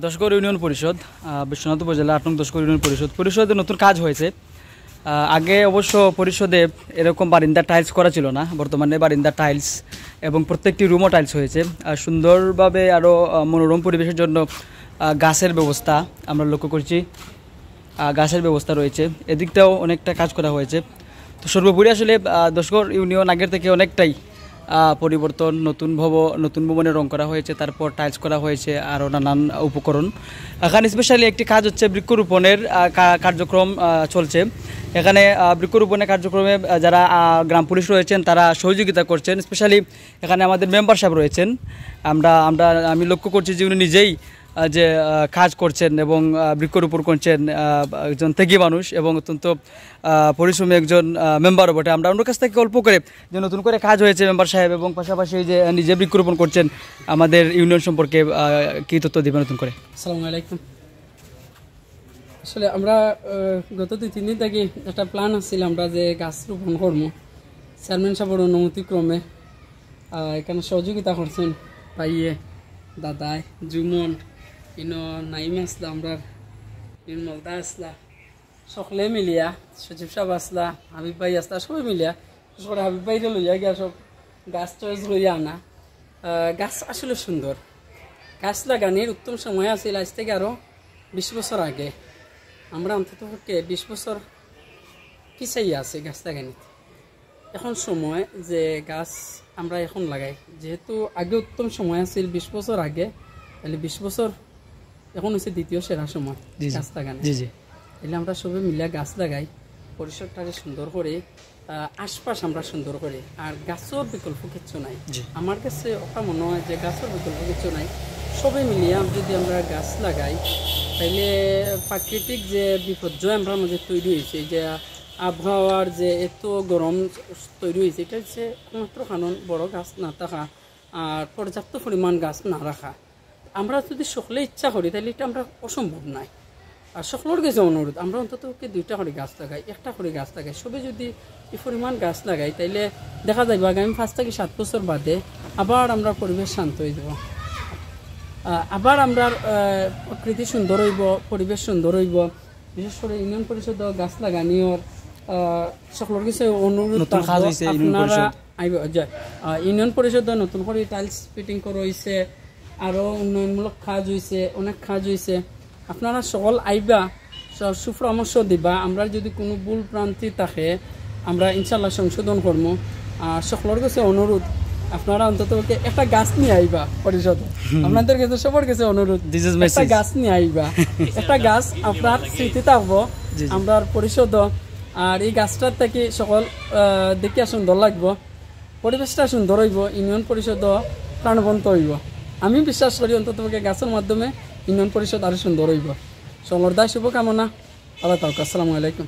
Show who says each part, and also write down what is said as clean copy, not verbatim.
Speaker 1: দশগড় union পরিষদ বিশ্বনাথ উপজেলা ৮ নং দশগড় ইউনিয়ন পরিষদে নতুন কাজ হয়েছে। আগে অবশ্য পরিষদে এরকম বারিন্দা টাইলস করা ছিল না, বর্তমানে বারিন্দা টাইলস এবং প্রত্যেকটি রুমও টাইলস হয়েছে। সুন্দরভাবে আরও মনোরম পরিবেশের জন্য গাছের ব্যবস্থা আমরা লক্ষ্য করছি, গাছের ব্যবস্থা রয়েছে, এদিকটাও অনেকটা কাজ করা হয়েছে। তো সর্বোপরি আসলে দশগড় ইউনিয়ন আগের থেকে অনেকটাই পরিবর্তন, নতুন ভবনে রং করা হয়েছে, তারপর টাইলস করা হয়েছে, আরও নানান উপকরণ। এখানে স্পেশালি একটি কাজ হচ্ছে বৃক্ষরোপণের কার্যক্রম চলছে। এখানে বৃক্ষরোপণের কার্যক্রমে যারা গ্রাম পুলিশ রয়েছেন তারা সহযোগিতা করছেন। স্পেশালি এখানে আমাদের মেম্বার সাহেব রয়েছেন। আমি লক্ষ্য করছি যে উনি নিজেই যে কাজ করছেন এবং বৃক্ষরোপণ করছেন, একজন ত্যাগী মানুষ এবং অত্যন্ত পরিশ্রমী একজন মেম্বারও বটে। আমরা ওনার কাছ থেকে অল্প করে যে নতুন করে কাজ হয়েছে মেম্বার সাহেব এবং পাশাপাশি যে নিজে বৃক্ষরোপণ করছেন, আমাদের ইউনিয়ন সম্পর্কে কী তথ্য দেবেন নতুন করে?
Speaker 2: আসসালামু আলাইকুম। আসলে আমরা গত 2-3 দিন থেকে একটা প্ল্যান আসছিল আমরা যে গাছ রোপণ করবো। চেয়ারম্যান সাহেবের অনুমতিক্রমে এখানে সহযোগিতা করছেন পাইয়ে দাদায় জুমন নাইম আসলা, আমরা নির্মলদা আসলা, সকলে মিলিয়া সচিব সাহেব আসলা, হাবিব ভাই আসলা, সবাই মিলিয়া হাবিব ভাইরে লইয়া গিয়া সব গাছ চয়েস লইয়া আনা। গাছ আসলে সুন্দর। গাছ লাগানির উত্তম সময় আছিল আজ থেকে আরও 20 বছর আগে। আমরা অন্তত 20 বছর পিছাইয়া আছে গাছ লাগানিতে। এখন সময় যে গাছ আমরা এখন লাগাই, যেহেতু আগে উত্তম সময় আছিল 20 বছর আগে, তাহলে 20 বছর এখন হচ্ছে দ্বিতীয় সেরা সময় গাছ লাগানো। তাহলে আমরা সবাই মিলে গাছ লাগাই, পরিসরটাকে সুন্দর করে, আশপাশ আমরা সুন্দর করে। আর গাছের বিকল্প কিছু নাই। আমার কাছে ওটা মনে হয় যে গাছের বিকল্প কিছু নাই। সবাই মিলিয়ে যদি আমরা গাছ লাগাই তাইলে প্রাকৃতিক যে বিপর্যয় আমরা মধ্যে তৈরি হয়েছে, যে আবহাওয়ার যে এত গরম তৈরি হয়েছে, এটা হচ্ছে একমাত্র কারণ বড় গাছ না থাকা আর পর্যাপ্ত পরিমাণ গাছ না রাখা। আমরা যদি সকলে ইচ্ছা করি তাহলে এটা আমরা অসম্ভব নয়। আর সকলের কাছে অনুরোধ, আমরা অন্তত 2টা করে গাছ লাগাই, 1টা করে গাছ লাগাই। সবে যদি এই পরিমাণ গাছ লাগাই তাইলে দেখা যাবে আগামী 5 থেকে 7 বছর বাদে আবার আমরা পরিবেশ শান্ত হয়ে যাব, আবার আমরা প্রকৃতি সুন্দর হইব, পরিবেশ সুন্দর হইব। বিশেষ করে ইউনিয়ন পরিষদ গাছ লাগানিওর সকলের কাছে অনুরোধ, আপনারা ইউনিয়ন পরিষদ নতুন করে টাইলস ফিটিং করা হয়েছে, আরও উন্নয়নমূলক কাজ হয়েছে, অনেক কাজ হয়েছে। আপনারা সকল আইবা, সুপরামর্শ দিবা। আমরা যদি কোনো ভুল প্রান্তি থাকে আমরা ইনশাল্লাহ সংশোধন করবো। সকলের কাছে অনুরোধ, আপনারা অন্তত একটা গাছ নিয়ে আইবা পরিষদে। আপনাদের কাছে সবার কাছে অনুরোধ, একটা গাছ নিয়ে আইবা। একটা গাছ আপনার স্মৃতি থাকবো আমরা পরিষদ। আর এই গাছটার থেকে সকল দেখিয়া সুন্দর লাগবো, পরিবেশটা সুন্দর হইব, ইউনিয়ন পরিষদ প্রাণবন্ত হইব। আমি বিশ্বাস করি অন্তত গাছের মাধ্যমে ইউনিয়ন পরিষদ আরও সুন্দর হইব। সকলের দায় শুভকামনা। আল্লাহ তাআলা। আসসালামু আলাইকুম।